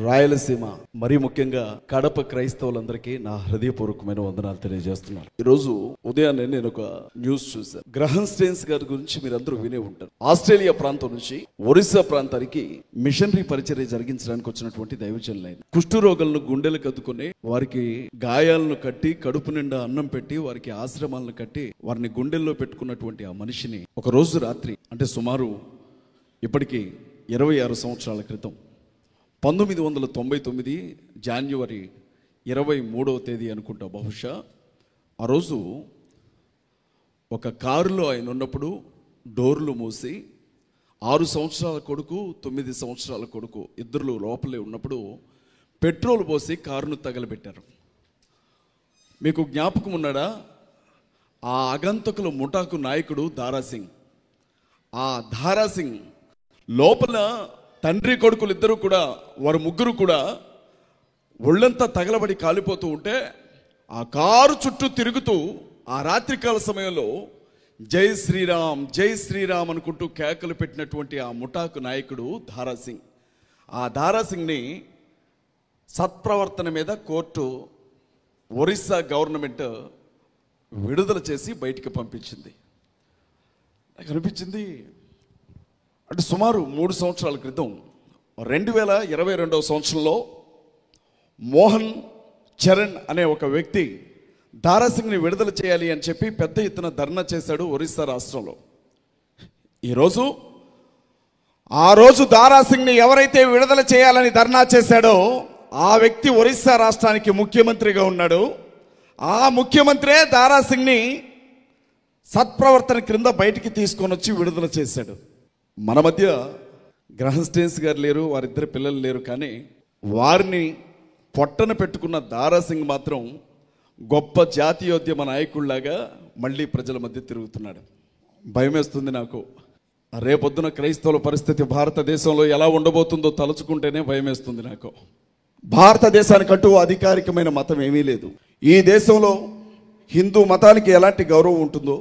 రాయలసీమ మరి ముఖ్యంగా కడప క్రైస్తవులందరికీ నా హృదయపూర్వకమైన వందనాలు తెలియజేస్తున్నాను. ఈరోజు ఉదయాన్నే నేను ఒక న్యూస్ చూశాను. గ్రహం స్టెయిన్స్ గారి గురించి మీరందరూ వినే ఉంటారు. ఆస్ట్రేలియా ప్రాంతం నుంచి ఒరిస్సా ప్రాంతానికి మిషనరీ పరిచర్య జరిగించడానికి వచ్చినటువంటి దైవజనులైన కుష్ఠరోగులను గుండెలకు అద్దుకుని వారికి గాయాలను కట్టి కడుపు నిండా అన్నం పెట్టి వారికి ఆశ్రమాలను కట్టి వారిని గుండెల్లో పెట్టుకున్నటువంటి ఆ మనిషిని ఒక రోజు రాత్రి, అంటే సుమారు ఇప్పటికి 26 సంవత్సరాల క్రితం 1999 జనవరి 23వ తేదీ అనుకుంటా, బహుశా ఆ రోజు ఒక కారులో ఆయన ఉన్నప్పుడు డోర్లు మూసి 6 సంవత్సరాల కొడుకు 9 సంవత్సరాల కొడుకు ఇద్దరు లోపలే ఉన్నప్పుడు పెట్రోల్ పోసి కారును తగలబెట్టారు. మీకు జ్ఞాపకం ఉన్నాడా? ఆ అగంతకుల ముఠాకు నాయకుడు దారాసింగ్. ఆ దారాసింగ్ లోపల తండ్రి కొడుకులు ఇద్దరు కూడా, వారు ముగ్గురు కూడా ఒళ్ళంతా తగలబడి కాలిపోతూ ఉంటే ఆ కారు చుట్టూ తిరుగుతూ ఆ రాత్రికాల సమయంలో జై శ్రీరామ్ జై శ్రీరామ్ అనుకుంటూ కేకలు పెట్టినటువంటి ఆ ముఠాకు నాయకుడు దారాసింగ్. ఆ దారాసింగ్ని సత్ప్రవర్తన మీద కోర్టు, ఒరిస్సా గవర్నమెంట్ విడుదల చేసి బయటికి పంపించింది. నాకు అనిపించింది, అంటే సుమారు 3 సంవత్సరాల క్రితం 2022వ సంవత్సరంలో మోహన్ చరణ్ అనే ఒక వ్యక్తి దారాసింగ్ని విడుదల చేయాలి అని చెప్పి పెద్ద ఎత్తున ధర్నా చేశాడు ఒరిస్సా రాష్ట్రంలో. ఈరోజు ఆ రోజు దారాసింగ్ని ఎవరైతే విడుదల చేయాలని ధర్నా చేశాడో ఆ వ్యక్తి ఒరిస్సా రాష్ట్రానికి ముఖ్యమంత్రిగా ఉన్నాడు. ఆ ముఖ్యమంత్రే దారాసింగ్ని సత్ప్రవర్తన క్రింద బయటికి తీసుకొని వచ్చి విడుదల చేశాడు. మన మధ్య గ్రహం స్టెయిన్స్ గారు లేరు, వారిద్దరు పిల్లలు లేరు, కానీ వారిని పొట్టన పెట్టుకున్న దారాసింగ్ మాత్రం గొప్ప జాతీయోద్యమ నాయకుడిలాగా మళ్ళీ ప్రజల మధ్య తిరుగుతున్నాడు. భయమేస్తుంది నాకు. రేపొద్దున క్రైస్తవుల పరిస్థితి భారతదేశంలో ఎలా ఉండబోతుందో తలుచుకుంటేనే భయమేస్తుంది నాకు. భారతదేశానికంటూ అధికారికమైన మతం ఏమీ లేదు. ఈ దేశంలో హిందూ మతానికి ఎలాంటి గౌరవం ఉంటుందో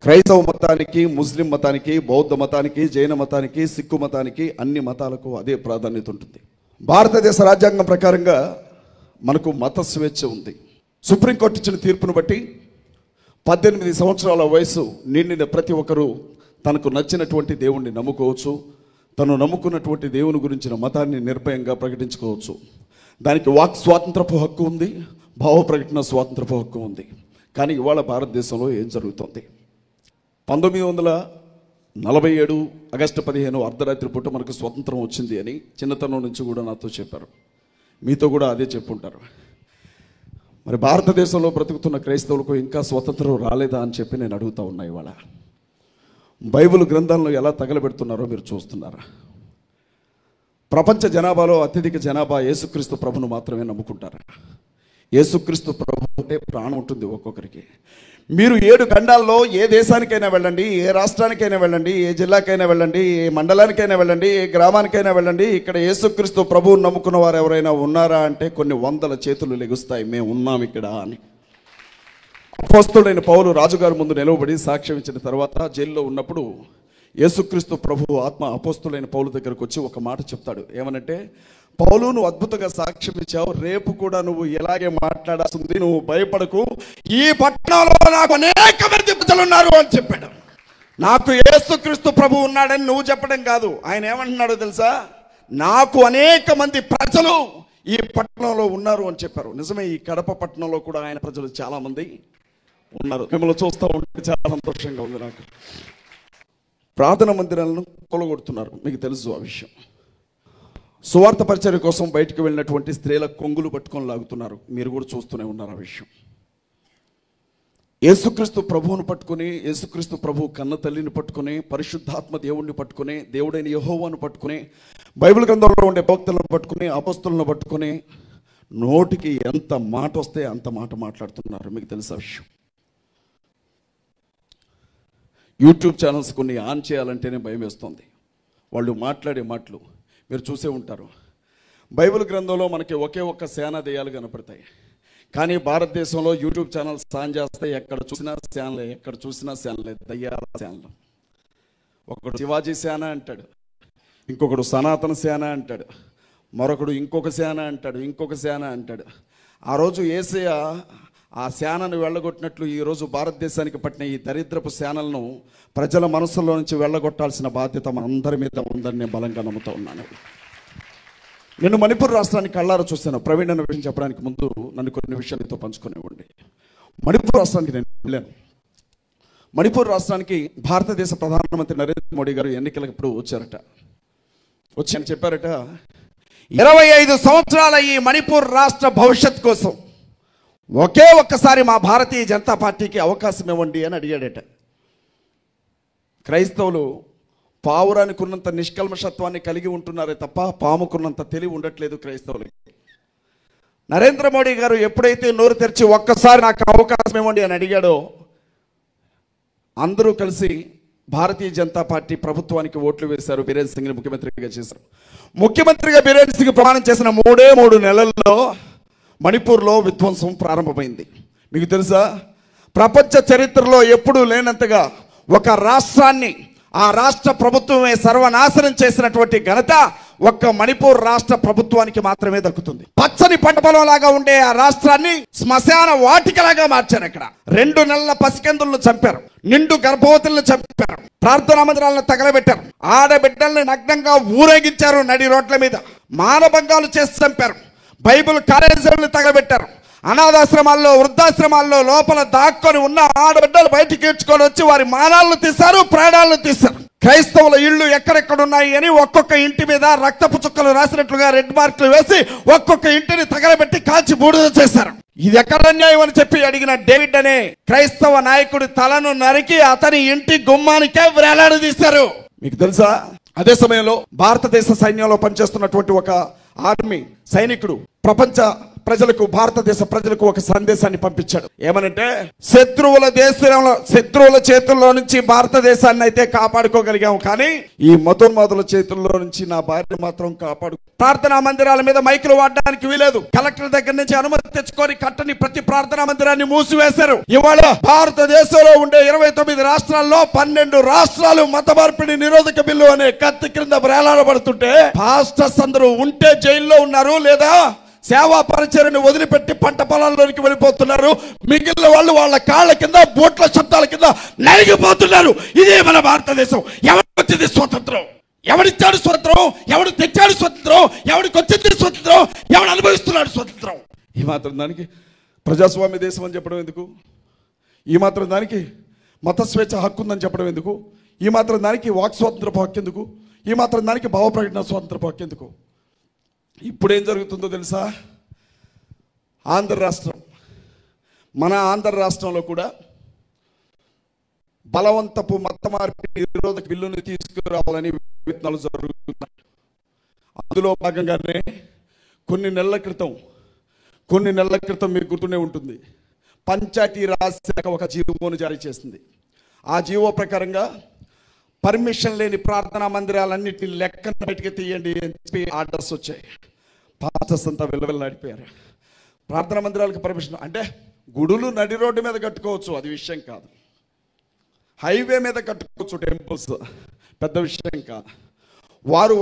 క్రైస్తవ మతానికి, ముస్లిం మతానికి, బౌద్ధ మతానికి, జైన మతానికి, సిక్కు మతానికి, అన్ని మతాలకు అదే ప్రాధాన్యత ఉంటుంది. భారతదేశ రాజ్యాంగం ప్రకారంగా మనకు మత స్వేచ్ఛ ఉంది. సుప్రీంకోర్టు ఇచ్చిన తీర్పును బట్టి 18 సంవత్సరాల వయసు నిండిన ప్రతి ఒక్కరూ తనకు నచ్చినటువంటి దేవుణ్ణి నమ్ముకోవచ్చు. తను నమ్ముకున్నటువంటి దేవుని గురించిన మతాన్ని నిర్భయంగా ప్రకటించుకోవచ్చు. దానికి వాక్ స్వాతంత్రపు హక్కు ఉంది, భావ ప్రకటన స్వాతంత్రపు హక్కు ఉంది. కానీ ఇవాళ భారతదేశంలో ఏం జరుగుతుంది? 1947 ఆగస్టు 15 అర్ధరాత్రి పూట మనకు స్వతంత్రం వచ్చింది అని చిన్నతనం నుంచి కూడా నాతో చెప్పారు. మీతో కూడా అదే చెప్పుంటారు. మరి భారతదేశంలో బ్రతుకుతున్న క్రైస్తవులకు ఇంకా స్వతంత్రం రాలేదా అని చెప్పి నేను అడుగుతా ఉన్నా. ఇవాళ బైబిల్ గ్రంథాలను ఎలా తగలబెడుతున్నారో మీరు చూస్తున్నారా? ప్రపంచ జనాభాలో అత్యధిక జనాభా యేసుక్రీస్తు ప్రభును మాత్రమే నమ్ముకుంటారా? యేసుక్రీస్తు ప్రభు అంటే ప్రాణం ఉంటుంది ఒక్కొక్కరికి. మీరు 7 ఖండాల్లో ఏ దేశానికైనా వెళ్ళండి, ఏ రాష్ట్రానికైనా వెళ్ళండి, ఏ జిల్లాకైనా వెళ్ళండి, ఏ మండలానికైనా వెళ్ళండి, ఏ గ్రామానికైనా వెళ్ళండి, ఇక్కడ యేసుక్రీస్తు ప్రభువును నమ్ముకున్న వారు ఎవరైనా ఉన్నారా అంటే కొన్ని వందల చేతులు లెగుస్తాయి, మేము ఉన్నాం ఇక్కడ అని. అపోస్తలుడైన పౌలు రాజుగారి ముందు నిలవబడి సాక్ష్యం ఇచ్చిన తర్వాత జైల్లో ఉన్నప్పుడు యేసుక్రీస్తు ప్రభువు ఆత్మ అపోస్తలుడైన పౌలు దగ్గరకు వచ్చి ఒక మాట చెప్తాడు. ఏమనంటే, పౌలు, నువ్వు అద్భుతంగా సాక్ష్యం ఇచ్చావు, రేపు కూడా నువ్వు ఇలాగే మాట్లాడాల్సింది, నువ్వు భయపడకు, ఈ పట్టణంలో నాకు అనేక మంది ప్రజలు ఉన్నారు అని చెప్పాడు. నాకు యేసుక్రీస్తు ప్రభు ఉన్నాడని నువ్వు చెప్పడం కాదు, ఆయన ఏమంటున్నాడో తెలుసా? నాకు అనేక మంది ప్రజలు ఈ పట్టణంలో ఉన్నారు అని చెప్పారు. నిజమే, ఈ కడప పట్టణంలో కూడా ఆయన ప్రజలు చాలా మంది ఉన్నారు. మిమ్మల్ని చూస్తూ ఉంటే చాలా సంతోషంగా ఉంది నాకు. ప్రార్థన మందిరాలను కొలగొడుతున్నారు, మీకు తెలుసు ఆ విషయం. సువార్త పరిచర్య కోసం బయటికి వెళ్ళినటువంటి స్త్రీల కొంగులు పట్టుకొని లాగుతున్నారు, మీరు కూడా చూస్తూనే ఉన్నారు ఆ విషయం. యేసుక్రీస్తు ప్రభువును పట్టుకుని, యేసుక్రీస్తు ప్రభు కన్న తల్లిని పట్టుకుని, పరిశుద్ధాత్మ దేవుణ్ణి పట్టుకుని, దేవుడైన యెహోవాను పట్టుకుని, బైబిల్ గ్రంథంలో ఉండే భక్తులను పట్టుకుని, అపోస్తలులను పట్టుకుని, నోటికి ఎంత మాట వస్తే అంత మాట మాట్లాడుతున్నారు, మీకు తెలుసు ఆ విషయం. యూట్యూబ్ ఛానల్స్ కొన్ని ఆన్ చేయాలంటేనే భయం వేస్తుంది. వాళ్ళు మాట్లాడే మాటలు మీరు చూసే ఉంటారు. బైబిల్ గ్రంథంలో మనకి ఒకే ఒక్క సేనా దెయ్యాలు కనపడతాయి, కానీ భారతదేశంలో యూట్యూబ్ ఛానల్స్ ఆన్ చేస్తే ఎక్కడ చూసినా సేనలే, ఎక్కడ చూసినా సేనలే, దయ్యాల సేనలు. ఒకడు శివాజీ సేన అంటాడు, ఇంకొకడు సనాతన సేన అంటాడు, మరొకడు ఇంకొక సేన అంటాడు, ఇంకొక సేన అంటాడు. ఆ రోజు యేసయ్య ఆ సేనను వెళ్ళగొట్టినట్లు ఈరోజు భారతదేశానికి పట్టిన ఈ దరిద్రపు సేనలను ప్రజల మనసులో నుంచి వెళ్ళగొట్టాల్సిన బాధ్యత మనందరి మీద ఉందని నేను బలంగా నమ్ముతూ ఉన్నాను. నేను మణిపూర్ రాష్ట్రానికి కళ్ళారా చూశాను. ప్రవీణ్ అన్న విషయం చెప్పడానికి ముందు నన్ను కొన్ని విషయాలతో పంచుకునేవ్వండి. మణిపూర్ రాష్ట్రానికి నేను వెళ్ళాను. మణిపూర్ రాష్ట్రానికి భారతదేశ ప్రధానమంత్రి నరేంద్ర మోడీ గారు ఎన్నికలకు ఇప్పుడు వచ్చారట. వచ్చి అని చెప్పారట, 25 సంవత్సరాల ఈ మణిపూర్ రాష్ట్ర భవిష్యత్ కోసం ఒకే ఒక్కసారి మా భారతీయ జనతా పార్టీకి అవకాశం ఇవ్వండి అని అడిగాడట. క్రైస్తవులు పావురానికి ఉన్నంత నిష్కల్మషత్వాన్ని కలిగి ఉంటున్నారే తప్ప పాముకున్నంత తెలివి ఉండట్లేదు క్రైస్తవులకి. నరేంద్ర మోడీ గారు ఎప్పుడైతే నోరు తెరిచి ఒక్కసారి నాకు అవకాశం ఇవ్వండి అని అడిగాడో అందరూ కలిసి భారతీయ జనతా పార్టీ ప్రభుత్వానికి ఓట్లు వేశారు. బీరేన్ సింగ్ని ముఖ్యమంత్రిగా చేశారు. ముఖ్యమంత్రిగా బీరేన్ సింగ్ ప్రమాణం చేసిన 3 నెలల్లో మణిపూర్లో విధ్వంసం ప్రారంభమైంది. మీకు తెలుసా, ప్రపంచ చరిత్రలో ఎప్పుడూ లేనంతగా ఒక రాష్ట్రాన్ని ఆ రాష్ట్ర ప్రభుత్వమే సర్వనాశనం చేసినటువంటి ఘనత ఒక్క మణిపూర్ రాష్ట్ర ప్రభుత్వానికి మాత్రమే దక్కుతుంది. పచ్చని పంట పొలంలాగా ఉండే ఆ రాష్ట్రాన్ని శ్మశాన వాటికలాగా మార్చారు. ఇక్కడ 2 నెలల పసికందులను చంపారు, నిండు గర్భవతులను చంపారు, ప్రార్థనా మందిరాలను తగలబెట్టారు, ఆడబిడ్డల్ని నగ్నంగా ఊరేగించారు, నడి రోడ్ల మీద మానభంగాలు చేసి చంపారు, బైబిల్ కాలేజీలను తగలబెట్టారు, అనాథాశ్రమాల్లో వృద్ధాశ్రమాల్లో లోపల దాక్కొని ఉన్న ఆడబిడ్డలు బయటికి ఈడ్చుకొని వచ్చి వారి మానాలను తీశారు, ప్రాణాలను తీశారు. క్రైస్తవుల ఇళ్ళు ఎక్కడెక్కడున్నాయి అని ఒక్కొక్క ఇంటి మీద రక్తపు చుక్కలు రాసినట్లుగా రెడ్ మార్కులు వేసి ఒక్కొక్క ఇంటిని తగలబెట్టి కాల్చి బూడిద చేశారు. ఇది ఎక్కడ అన్యాయం అని చెప్పి అడిగిన డేవిడ్ అనే క్రైస్తవ నాయకుడి తలను నరికి అతని ఇంటి గుమ్మానికే వేలాడదీశారు. మీకు తెలుసా, అదే సమయంలో భారతదేశ సైన్యంలో పనిచేస్తున్నటువంటి ఒక ఆర్మీ సైనికుడు ప్రపంచ ప్రజలకు, భారతదేశ ప్రజలకు ఒక సందేశాన్ని పంపించాడు. ఏమనంటే, శత్రువుల చేతుల్లో నుంచి భారతదేశాన్ని అయితే కాపాడుకోగలిగాము, కానీ ఈ మతోన్మాదుల చేతుల్లో నుంచి నా భార్యను మాత్రం ప్రార్థనా మందిరాల మీద మైకులు వాడడానికి వీలేదు. కలెక్టర్ దగ్గర నుంచి అనుమతి తెచ్చుకొని కట్టని ప్రతి ప్రార్థనా మందిరాన్ని మూసివేశారు. ఇవాళ భారతదేశంలో ఉండే 29 రాష్ట్రాల్లో 12 రాష్ట్రాలు మత మార్పిడి నిరోధక బిల్లు అనే కత్తి క్రింద వేలాడబడుతుంటే పాస్టర్స్ అందరూ ఉంటే జైల్లో ఉన్నారు, లేదా సేవా పరిచర్యను వదిలిపెట్టి పంట పొలాల్లోనికి వెళ్ళిపోతున్నారు. మిగిలిన వాళ్ళు వాళ్ళ కాళ్ళ కింద బోట్ల శబ్దాల కింద నలిగిపోతున్నారు. ఇదే మన భారతదేశం. ఎవరికొచ్చింది స్వతంత్రం? ఎవడిచ్చాడు స్వతంత్రం? ఎవడు తెచ్చాడు స్వతంత్రం? ఎవడికి వచ్చింది స్వతంత్రం? ఎవడు అనుభవిస్తున్నాడు స్వతంత్రం? ఈ మాత్రం దానికి ప్రజాస్వామ్య దేశం అని చెప్పడం ఎందుకు? ఈ మాత్రం దానికి మత స్వేచ్ఛ హక్కు ఉందని చెప్పడం ఎందుకు? ఈ మాత్రం దానికి వాక్ స్వాతంత్రపు హక్కు ఎందుకు? ఈ మాత్రం దానికి భావ ప్రకటన స్వాతంత్రపు హక్కు ఎందుకు? ఇప్పుడేం జరుగుతుందో తెలుసా? ఆంధ్ర రాష్ట్రం, మన ఆంధ్ర రాష్ట్రంలో కూడా బలవంతపు మత మార్పిడి నిరోధక బిల్లును తీసుకురావాలని ప్రయత్నాలు జరుగుతున్నాయి. అందులో భాగంగానే కొన్ని నెలల క్రితం మీకు గుర్తునే ఉంటుంది, పంచాయతీ రాజ్ శాఖ ఒక జీవోను జారీ చేసింది. ఆ జీవో ప్రకారంగా పర్మిషన్ లేని ప్రార్థనా మందిరాలన్నింటినీ లెక్కన బయటికి తీయండి అని చెప్పి ఆర్డర్స్ వచ్చాయి. పాస్టర్స్ అంతా వెళ్ళాడిపోయారు. ప్రార్థనా మందిరాలకు పర్మిషన్ అంటే గుడులు నడి రోడ్డు మీద కట్టుకోవచ్చు, అది విషయం కాదు. హైవే మీద కట్టుకోవచ్చు టెంపుల్స్, పెద్ద విషయం కాదు.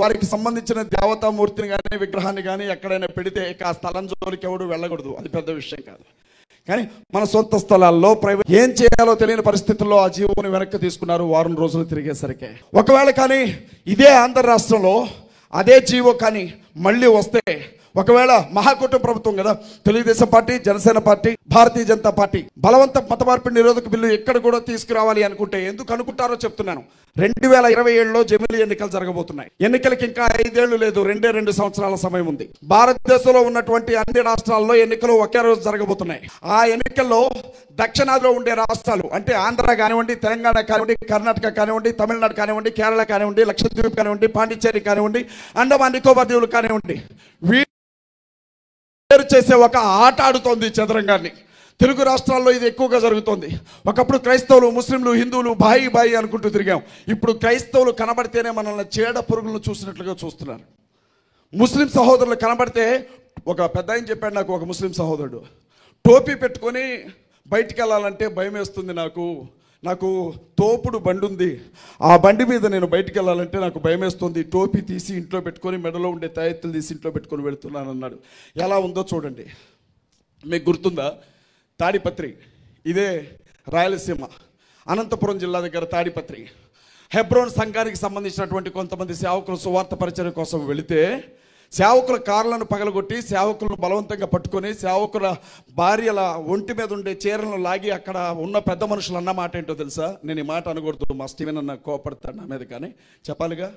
వారికి సంబంధించిన దేవతామూర్తిని కానీ విగ్రహాన్ని కానీ ఎక్కడైనా పెడితే ఆ స్థలం జోలికి ఎవడు వెళ్ళకూడదు, అది పెద్ద విషయం కాదు. కానీ మన సొంత స్థలాల్లో ప్రైవేట్ ఏం చేయాలో తెలియని పరిస్థితుల్లో ఆ జీవోని వెనక్కి తీసుకున్నారు. వారం రోజులు తిరిగేసరికి ఒకవేళ కానీ ఇదే ఆంధ్ర రాష్ట్రంలో అదే జీవో కానీ మళ్ళీ వస్తే, ఒకవేళ మహాకూటమి ప్రభుత్వం కదా, Telugu Desam party, Janasena party, Bharatiya Janata party బలవంత మత మార్పిడి నిరోధక బిల్లు ఎక్కడ కూడా తీసుకురావాలి అనుకుంటే, ఎందుకు అనుకుంటారో చెప్తున్నాను. 2027లో జమిలీ ఎన్నికలు జరగబోతున్నాయి. ఎన్నికలకి ఇంకా 5 ఏళ్లు లేదు, 2 సంవత్సరాల సమయం ఉంది. భారతదేశంలో ఉన్నటువంటి అన్ని రాష్ట్రాల్లో ఎన్నికలు ఒకే రోజు జరగబోతున్నాయి. ఆ ఎన్నికల్లో దక్షిణాదిలో ఉండే రాష్ట్రాలు అంటే ఆంధ్ర కానివ్వండి, తెలంగాణ కానివ్వండి, కర్ణాటక కానివ్వండి, తమిళనాడు కానివ్వండి, కేరళ కానివ్వండి, లక్షద్వీప్ కానివ్వండి, పాండిచ్చేరి కానివ్వండి, అండమాన్ నికోబార్ దీవులు కానివ్వండి, వేరు చేసే ఒక ఆట ఆడుతోంది చదరంగాన్ని. తెలుగు రాష్ట్రాల్లో ఇది ఎక్కువగా జరుగుతోంది. ఒకప్పుడు క్రైస్తవులు, ముస్లింలు, హిందువులు బాయి అనుకుంటూ తిరిగాం. ఇప్పుడు క్రైస్తవులు కనబడితేనే మనల్ని చీడ పురుగులను చూసినట్లుగా చూస్తున్నారు. ముస్లిం సహోదరులు కనబడితే, ఒక పెద్ద ఆయన చెప్పాడు నాకు, ఒక ముస్లిం సహోదరుడు, టోపీ పెట్టుకొని బయటికి వెళ్ళాలంటే భయం వేస్తుంది నాకు, నాకు తోపుడు బండి ఉంది, ఆ బండి మీద నేను బయటికి వెళ్ళాలంటే నాకు భయం వేస్తుంది, టోపీ తీసి ఇంట్లో పెట్టుకొని మెడలో ఉండే తాయెత్తులు తీసి ఇంట్లో పెట్టుకొని వెళుతున్నాను అన్నాడు. ఎలా ఉందో చూడండి. మీకు గుర్తుందా? తాడిపత్రి, ఇదే రాయలసీమ అనంతపురం జిల్లా దగ్గర తాడిపత్రి. హెబ్రోన్ సంఘానికి సంబంధించినటువంటి కొంతమంది సేవకులు సువార్త పరిచర్య కోసం వెళితే సేవకుల కార్లను పగలగొట్టి సేవకులను బలవంతంగా పట్టుకొని సేవకుల భార్యల ఒంటి మీద ఉండే చీరలను లాగి అక్కడ ఉన్న పెద్ద మనుషులు అన్న మాట ఏంటో తెలుసా? నేను ఈ మాట అనకూడదు, మా స్టీవెన్ అన్న కోపడతాడు నా మీద, కానీ చెప్పాలిగా.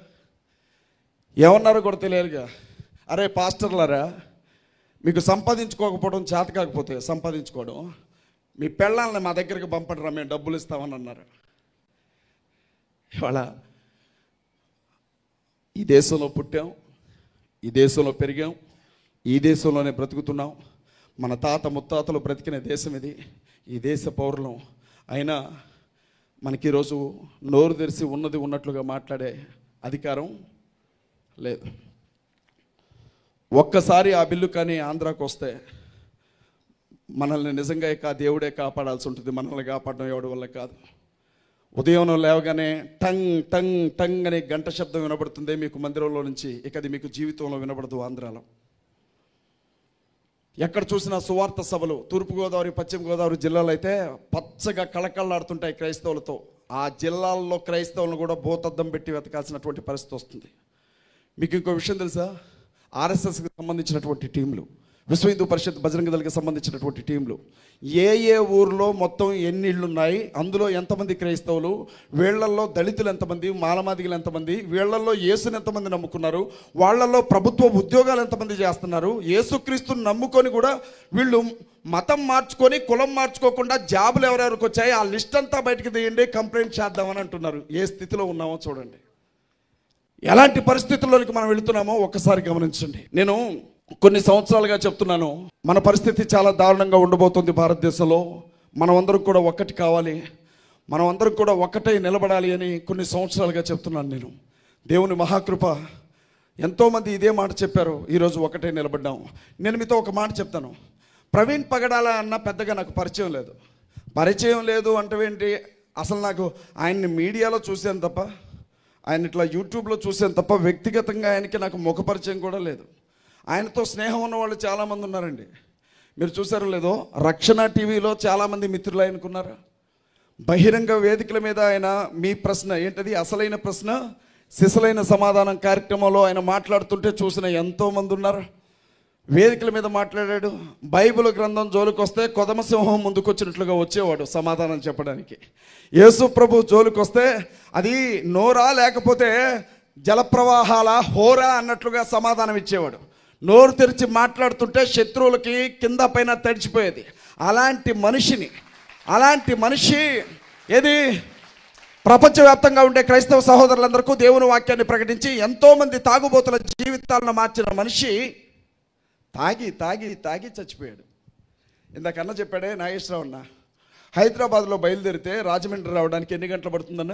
ఏమన్నారో కూడా తెలియాలిగా. అరే పాస్టర్లారా, మీకు సంపాదించుకోకపోవడం చేత కాకపోతే సంపాదించుకోవడం, మీ పెళ్ళాలని మా దగ్గరికి పంపడరా, మేము డబ్బులు ఇస్తామని అన్నారు. ఇవాళ ఈ దేశంలో పుట్టాం, ఈ దేశంలో పెరిగాం, ఈ దేశంలోనే బ్రతుకుతున్నాం. మన తాత ముత్తాతలు బ్రతికిన దేశం ఇది, ఈ దేశ పౌరులం. అయినా మనకి ఈరోజు నోరు తెరిచి ఉన్నది ఉన్నట్లుగా మాట్లాడే అధికారం లేదు. ఒక్కసారి ఆ బిల్లు కానీ ఆంధ్రాకు వస్తే మనల్ని నిజంగా ఇక దేవుడే కాపాడాల్సి ఉంటుంది. మనల్ని కాపాడడం ఎవడి వల్ల కాదు. ఉదయం లేవగానే టంగ్ టంగ్ టంగ్ అనే గంట శబ్దం వినబడుతుంది మీకు మందిరంలో నుంచి. ఇక అది మీకు జీవితంలో వినబడదు. ఆంధ్రాలో ఎక్కడ చూసినా సువార్త సభలు. తూర్పుగోదావరి, పశ్చిమ గోదావరి జిల్లాలో అయితే పచ్చగా కళకళలాడుతుంటాయి క్రైస్తవులతో. ఆ జిల్లాల్లో క్రైస్తవులను కూడా భూతద్దం పెట్టి వెతకాల్సినటువంటి పరిస్థితి వస్తుంది. మీకు ఇంకో విషయం తెలుసా? ఆర్ఎస్ఎస్కి సంబంధించినటువంటి టీంలు, విశ్వ హిందూ పరిషత్, బజరంగ దళకి సంబంధించినటువంటి టీంలు, ఏ ఊరిలో మొత్తం ఎన్ని ఇళ్ళు ఉన్నాయి, అందులో ఎంతమంది క్రైస్తవులు, వీళ్లల్లో దళితులు ఎంతమంది, మాలమాదిగలు ఎంతమంది, వీళ్లల్లో యేసుని ఎంతమంది నమ్ముకున్నారు, వాళ్ళల్లో ప్రభుత్వ ఉద్యోగాలు ఎంతమంది చేస్తున్నారు, యేసుక్రీస్తుని నమ్ముకొని కూడా వీళ్ళు మతం మార్చుకొని కులం మార్చుకోకుండా జాబులు ఎవరెవరికి వచ్చాయి ఆ లిస్ట్ అంతా బయటకు తీయండి, కంప్లైంట్ చేద్దామని అంటున్నారు. ఏ స్థితిలో ఉన్నామో చూడండి. ఎలాంటి పరిస్థితుల్లోనికి మనం వెళుతున్నామో ఒక్కసారి గమనించండి. నేను కొన్ని సంవత్సరాలుగా చెప్తున్నాను, మన పరిస్థితి చాలా దారుణంగా ఉండబోతుంది భారతదేశంలో. మనమందరం కూడా ఒక్కటి కావాలి, మనమందరం కూడా ఒక్కటై నిలబడాలి అని కొన్ని సంవత్సరాలుగా చెప్తున్నాను నేను. దేవుని మహాకృప, ఎంతోమంది ఇదే మాట చెప్పారు, ఈరోజు ఒకటే నిలబడ్డాం. నేను మీతో ఒక మాట చెప్తాను. ప్రవీణ్ పగడాల అన్న పెద్దగా నాకు పరిచయం లేదు అంటే అసలు నాకు ఆయన్ని మీడియాలో చూశాను తప్ప, ఆయన ఇట్లా యూట్యూబ్లో చూశాను తప్ప, వ్యక్తిగతంగా ఆయనకి నాకు ముఖ పరిచయం కూడా లేదు. ఆయనతో స్నేహం ఉన్న వాళ్ళు చాలామంది ఉన్నారండి. మీరు చూసారో లేదో, రక్షణ టీవీలో చాలామంది మిత్రులు ఆయనకున్నారు. బహిరంగ వేదికల మీద ఆయన మీ ప్రశ్న ఏంటది, అసలైన ప్రశ్న సిసలైన సమాధానం కార్యక్రమంలో ఆయన మాట్లాడుతుంటే చూసిన ఎంతోమంది ఉన్నారు. వేదికల మీద మాట్లాడాడు. బైబిల్ గ్రంథం జోలికి వస్తే కొదమసింహం ముందుకొచ్చినట్లుగా వచ్చేవాడు సమాధానం చెప్పడానికి. యేసు ప్రభు జోలికి వస్తే అది నోరా లేకపోతే జలప్రవాహాల హోరా అన్నట్లుగా సమాధానం ఇచ్చేవాడు. నోరు తెరిచి మాట్లాడుతుంటే శత్రువులకి కింద పైన తడిచిపోయేది. అలాంటి మనిషి ఏది ప్రపంచవ్యాప్తంగా ఉండే క్రైస్తవ సహోదరులందరికీ దేవుని వాక్యాన్ని ప్రకటించి ఎంతోమంది తాగుబోతుల జీవితాలను మార్చిన మనిషి తాగి చచ్చిపోయాడు. ఇందాకన్నా చెప్పాడే నాగేశ్వరరావు అన్న, హైదరాబాద్లో బయలుదేరితే రాజమండ్రి రావడానికి ఎన్ని గంటలు పడుతుందన్న?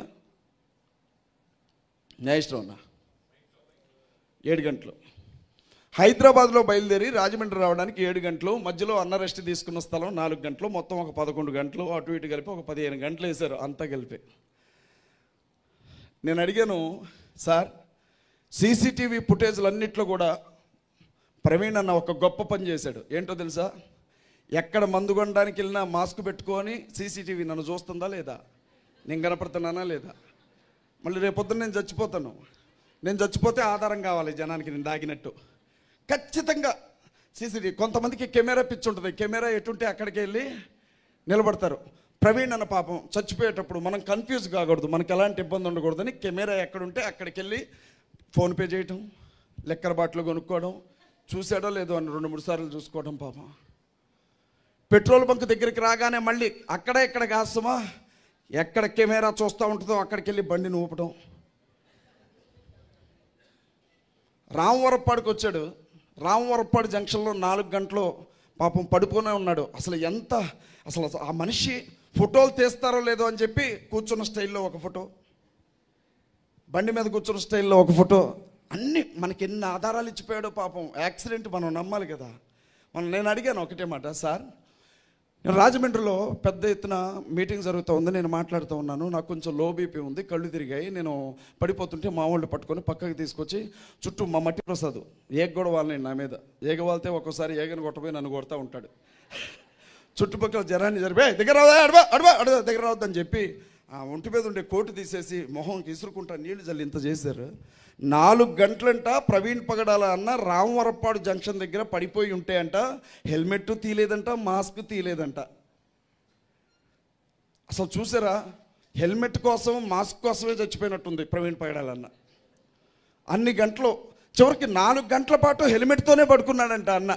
నాగేశ్వరరావు అన్న 7 గంటలు. హైదరాబాద్లో బయలుదేరి రాజమండ్రి రావడానికి 7 గంటలు, మధ్యలో అన్న రెస్ట్ తీసుకున్న స్థలం 4 గంటలు, మొత్తం ఒక 11 గంటలు, అటు ఇటు కలిపి ఒక 15 గంటలు వేశారు అంతా కలిపి. నేను అడిగాను, సార్ సీసీటీవీ ఫుటేజ్లన్నిట్లో కూడా ప్రవీణ్ అన్న ఒక గొప్ప పని చేశాడు. ఏంటో తెలుసా? ఎక్కడ మందు కొనడానికి వెళ్ళినా మాస్క్ పెట్టుకొని సీసీటీవీ నన్ను చూస్తుందా లేదా, నేను కనపడుతున్నానా లేదా, మళ్ళీ రేపొద్దున నేను చచ్చిపోతే ఆధారం కావాలి జనానికి నేను దాగినట్టు. ఖచ్చితంగా సీసీటీవీ. కొంతమందికి కెమెరా పిచ్చి ఉంటుంది, కెమెరా ఎటుంటే అక్కడికి వెళ్ళి నిలబడతారు. ప్రవీణ్ అన్న పాపం చచ్చిపోయేటప్పుడు మనం కన్ఫ్యూజ్ కాకూడదు, మనకి ఎలాంటి ఇబ్బంది ఉండకూడదని కెమెరా ఎక్కడుంటే అక్కడికి వెళ్ళి ఫోన్పే చేయటం, లెక్కర బాటిల్ కొనుక్కోవడం, చూసాడో లేదో అని 2-3 సార్లు చూసుకోవడం. పాపం పెట్రోల్ బంక్ దగ్గరికి రాగానే మళ్ళీ ఇక్కడ కాస్తమా, ఎక్కడ కెమెరా చూస్తూ ఉంటుందో అక్కడికి వెళ్ళి బండిని ఊపడం. రామవరప్పాడికి వచ్చాడు. రామవరప్పాడు జంక్షన్లో 4 గంటలు పాపం పడుకునే ఉన్నాడు. అసలు ఆ మనిషి ఫోటోలు తీస్తారో లేదో అని చెప్పి కూర్చున్న స్టైల్లో ఒక ఫోటో, బండి మీద కూర్చున్న స్టైల్లో ఒక ఫోటో, అన్నీ మనకి ఎన్ని ఆధారాలు ఇచ్చిపోయాడో పాపం. యాక్సిడెంట్ మనం నమ్మాలి కదా. నేను అడిగాను ఒకటే మాట, సార్ నేను రాజమండ్రిలో పెద్ద ఎత్తున మీటింగ్ జరుగుతూ ఉంది. నేను మాట్లాడుతూ ఉన్నాను. నాకు కొంచెం లో బీపీ ఉంది, కళ్ళు తిరిగాయి. నేను పడిపోతుంటే మా వాళ్ళు పట్టుకొని పక్కకి తీసుకొచ్చి చుట్టూ మా మట్టి ప్రసాద్ ఏగ కూడా వాళ్ళని నా మీద ఏగ వాళ్తే ఒక్కోసారి ఏగని కొట్టపోయి నన్ను కొడతా ఉంటాడు. చుట్టుపక్కల జనాన్ని జరిపే దగ్గర రావద్దా అడవా అడవా అడవా దగ్గర రావద్దని చెప్పి ఆ ఒంటి మీద ఉండే కోటు తీసేసి మొహంకి ఇసురుకుంటా నీళ్లు జల్లి ఇంత చేశారు. 4 గంటలంట ప్రవీణ్ పగడాల అన్న రామవరప్పాడు జంక్షన్ దగ్గర పడిపోయి ఉంటే అంట హెల్మెట్ తీయలేదంట, మాస్క్ తీయలేదంట. అసలు చూసారా, హెల్మెట్ కోసం మాస్క్ కోసమే చచ్చిపోయినట్టుంది ప్రవీణ్ పగడాలన్న. అన్ని గంటలు చివరికి 4 గంటల పాటు హెల్మెట్తోనే పడుకున్నాడంట అన్న.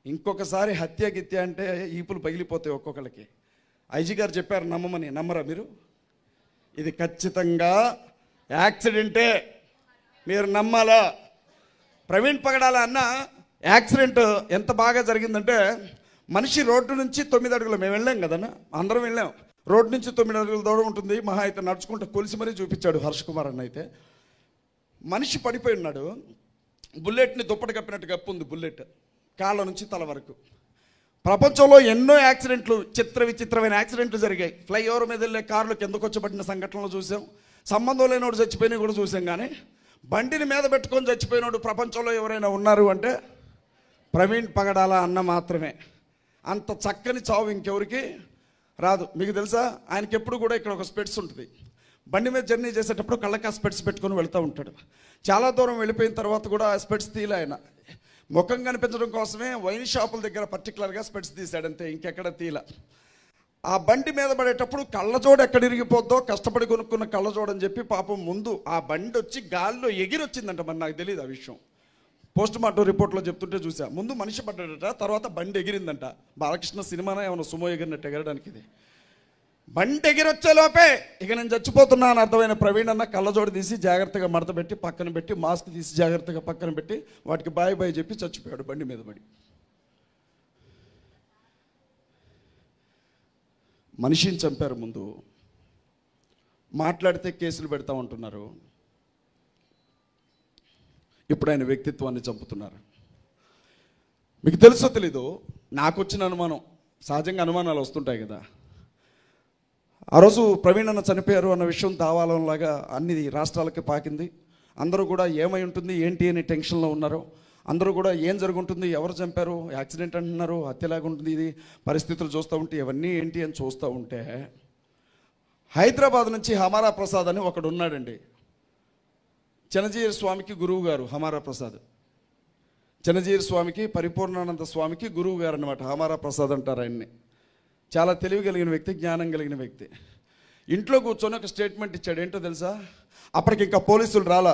ఇంకొకసారి హత్య గిత్య అంటే ఈపులు పగిలిపోతాయి ఒక్కొక్కరికి. ఐజీ గారు చెప్పారు, నమ్మమని. నమ్మరా మీరు? ఇది ఖచ్చితంగా యాక్సిడెంటే, మీరు నమ్మాలా. ప్రవీణ్ పగడాల అన్న యాక్సిడెంట్ ఎంత బాగా జరిగిందంటే, మనిషి రోడ్డు నుంచి 9 అడుగులు, మేము వెళ్ళాం కదన్నా, అందరం వెళ్ళాం. రోడ్డు నుంచి 9 అడుగుల దూరం ఉంటుంది. మహా అయితే నడుచుకుంటూ కొలిసి మరీ చూపించాడు హర్ష్ కుమార్ అన్న. అయితే మనిషి పడిపోయి ఉన్నాడు. బుల్లెట్ని దుప్పటి కప్పినట్టు కప్పు ఉంది బుల్లెట్, కాళ్ళ నుంచి తల వరకు. ప్రపంచంలో ఎన్నో యాక్సిడెంట్లు, విచిత్రమైన యాక్సిడెంట్లు జరిగాయి. ఫ్లైఓవర్ మీద వెళ్ళే కార్లు కిందకొచ్చబడిన సంఘటనలు చూసాం. సంబంధం లేనివాడు చచ్చిపోయినా కూడా చూసాం. కానీ బండిని మీద పెట్టుకొని చచ్చిపోయినాడు ప్రపంచంలో ఎవరైనా ఉన్నారు అంటే ప్రవీణ్ పగడాల అన్న మాత్రమే. అంత చక్కని చావు ఇంకెవరికి రాదు. మీకు తెలుసా, ఆయనకి ఎప్పుడు కూడా ఇక్కడ ఒక స్పెట్స్ ఉంటుంది. బండి మీద జర్నీ చేసేటప్పుడు కళ్ళకి ఆ స్పెట్స్ పెట్టుకొని వెళ్తూ ఉంటాడు. చాలా దూరం వెళ్ళిపోయిన తర్వాత కూడా ఆ స్పెట్స్ తీయలే ఆయన. ముఖం కనిపించడం కోసమే వైన్ షాపుల దగ్గర పర్టికులర్గా స్పెట్స్ తీశాడంతే, ఇంకెక్కడ తీల. ఆ బండి మీద పడేటప్పుడు కళ్ళజోడు ఎక్కడ ఇరిగిపోద్దో కష్టపడి కొనుక్కున్న కళ్ళజోడు అని చెప్పి పాపం ముందు ఆ బండి వచ్చి గాల్లో ఎగిరొచ్చిందంట. మరి నాకు తెలియదు ఆ విషయం, పోస్ట్ మార్టం రిపోర్ట్లో చెప్తుంటే చూసా. ముందు మనిషి పడ్డాడట, తర్వాత బండి ఎగిరిందంట. బాలకృష్ణ సినిమానే ఏమైనా సుమో ఎగిరినట్టు ఎగరడానికి. ఇది బండి ఎగిరొచ్చే లోపే ఇక నేను చచ్చిపోతున్నా అని అర్థమైన ప్రవీణ్ అన్న కళ్ళజోడు తీసి జాగ్రత్తగా మడత పెట్టి పక్కన పెట్టి, మాస్క్ తీసి జాగ్రత్తగా పక్కన పెట్టి వాటికి బాయ్ బాయ్ చెప్పి చచ్చిపోయాడు బండి మీద పడి. మనిషిని చంపారు. ముందు మాట్లాడితే కేసులు పెడతా ఉంటున్నారు. ఇప్పుడు ఆయన వ్యక్తిత్వాన్ని చంపుతున్నారు. మీకు తెలుసో తెలీదు, నాకు వచ్చిన అనుమానం, సహజంగా అనుమానాలు వస్తుంటాయి కదా. ఆ రోజు ప్రవీణ్ అన్న చనిపోయారు అన్న విషయం దావాలంలాగా అన్ని రాష్ట్రాలకి పాకింది. అందరూ కూడా ఏమై ఉంటుంది ఏంటి అని టెన్షన్లో ఉన్నారు. అందరూ కూడా ఏం జరుగుంటుంది, ఎవరు చంపారు, యాక్సిడెంట్ అంటున్నారు, హత్యలాగా ఉంటుంది, ఇది పరిస్థితులు చూస్తూ ఉంటే ఇవన్నీ ఏంటి అని చూస్తూ ఉంటే హైదరాబాద్ నుంచి హమారా ప్రసాద్ అని ఒకడు ఉన్నాడండి. చిన్నజీయర్ స్వామికి గురువు గారు హమారా ప్రసాద్. చిన్నజీయర్ స్వామికి, పరిపూర్ణానంద స్వామికి గురువు గారు అన్నమాట. హమారా ప్రసాద్ అంటారు ఆయన్ని. చాలా తెలివి కలిగిన వ్యక్తి, జ్ఞానం కలిగిన వ్యక్తి. ఇంట్లో కూర్చొని ఒక స్టేట్మెంట్ ఇచ్చాడు. ఏంటో తెలుసా, అప్పటికి ఇంకా పోలీసులు రాలా,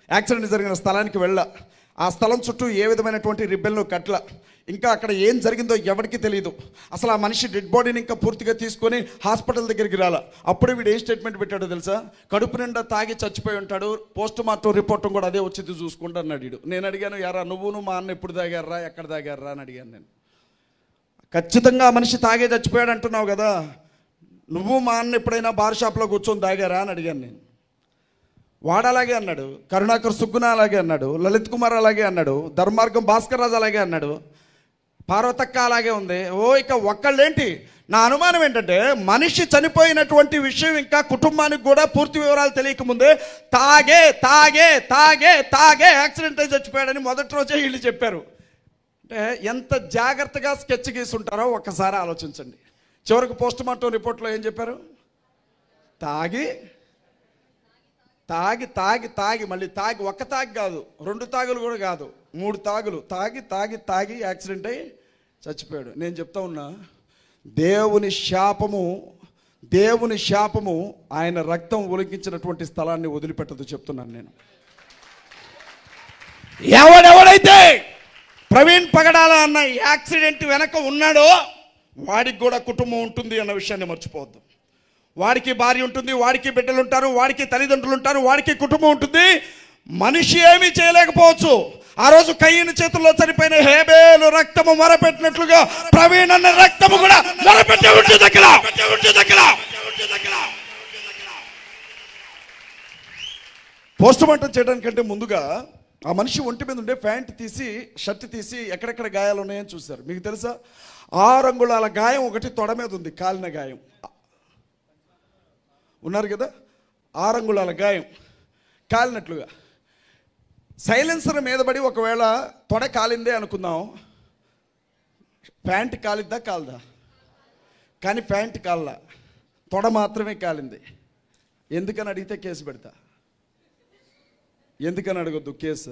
యాక్సిడెంట్ జరిగిన స్థలానికి వెళ్ళా, ఆ స్థలం చుట్టూ ఏ విధమైనటువంటి రిబ్బెన్లు కట్ల, ఇంకా అక్కడ ఏం జరిగిందో ఎవరికి తెలియదు. అసలు ఆ మనిషి డెడ్ బాడీని ఇంకా పూర్తిగా తీసుకొని హాస్పిటల్ దగ్గరికి రాలా. అప్పుడు వీడు ఏం స్టేట్మెంట్ పెట్టాడో తెలుసా, కడుపు నిండా తాగి చచ్చిపోయి ఉంటాడు, పోస్ట్ మార్టం రిపోర్ట్ కూడా అదే వచ్చింది చూసుకుంటా అన్నాడు వీడు. నేను అడిగాను, యారా నువ్వును మా అన్న ఎప్పుడు తాగారా, ఎక్కడ తాగారా అని అడిగాను నేను. ఖచ్చితంగా ఆ మనిషి తాగే చచ్చిపోయాడు అంటున్నావు కదా, నువ్వు మా అన్న ఎప్పుడైనా బార్ షాప్లో కూర్చొని తాగారా అని అడిగాను నేను. వాడు అలాగే అన్నాడు, కరుణాకర్ సుగ్గున అలాగే అన్నాడు, లలిత్ కుమార్ అలాగే అన్నాడు, ధర్మార్గం భాస్కర్ రాజు అలాగే అన్నాడు, పార్వతక్క అలాగే ఉంది. ఇక ఒక్కళ్ళేంటి. నా అనుమానం ఏంటంటే, మనిషి చనిపోయినటువంటి విషయం ఇంకా కుటుంబానికి కూడా పూర్తి వివరాలు తెలియకముందే తాగే తాగే తాగే తాగే యాక్సిడెంట్ అయి చచ్చిపోయాడని మొదటి రోజే వీళ్ళు చెప్పారు. అంటే ఎంత జాగ్రత్తగా స్కెచ్ గీసి ఉంటారో ఒక్కసారి ఆలోచించండి. చివరికి పోస్ట్ మార్టం రిపోర్ట్లో ఏం చెప్పారు, తాగి తాగి తాగి తాగి మళ్ళీ తాగి, ఒక్క తాగి కాదు, 2 తాగులు కూడా కాదు, 3 తాగులు తాగి తాగి తాగి యాక్సిడెంట్ అయ్యి చచ్చిపోయాడు. నేను చెప్తా ఉన్నా, దేవుని శాపము ఆయన రక్తం ఒలికించినటువంటి స్థలాన్ని వదిలిపెట్టదు చెప్తున్నాను నేను. ఎవడెవడైతే ప్రవీణ్ పగడాల అన్న యాక్సిడెంట్ వెనక ఉన్నాడో వాడికి కూడా కుటుంబం ఉంటుంది అన్న విషయాన్ని మర్చిపోవద్దు. వాడికి భార్య ఉంటుంది, వాడికి బిడ్డలు ఉంటారు, వాడికి తల్లిదండ్రులు ఉంటారు, వాడికి కుటుంబం ఉంటుంది. మనిషి ఏమీ చేయలేకపోవచ్చు. ఆ రోజు కయ్యని చేతుల్లో చనిపోయిన హేబేలు రక్తము మొరపెట్టినట్లుగా ప్రవీణ్ అన్న రక్తము కూడా మొరపెట్టి ఉంటుంది అక్కడ. పోస్ట్ మార్టం చేయడానికంటే ముందుగా ఆ మనిషి ఒంటి మీద ఉండే ప్యాంట్ తీసి షర్ట్ తీసి ఎక్కడెక్కడ గాయాలు ఉన్నాయని చూశారు. మీకు తెలుసా, 6 అంగుళాల గాయం ఒకటి తొడ మీద ఉంది, కాలిన గాయం. ఉన్నారు కదా, 6 అంగుళాల గాయం కాలినట్లుగా. సైలెన్సర్ మీద పడి ఒకవేళ తొడ కాలిందే అనుకుందాం, ప్యాంట్ కాలిద్దా కాలదా? కానీ ప్యాంట్ కాల్లా, తొడ మాత్రమే కాలింది. ఎందుకని అడిగితే కేసు పెడతా. ఎందుకని అడగొద్దు కేసు.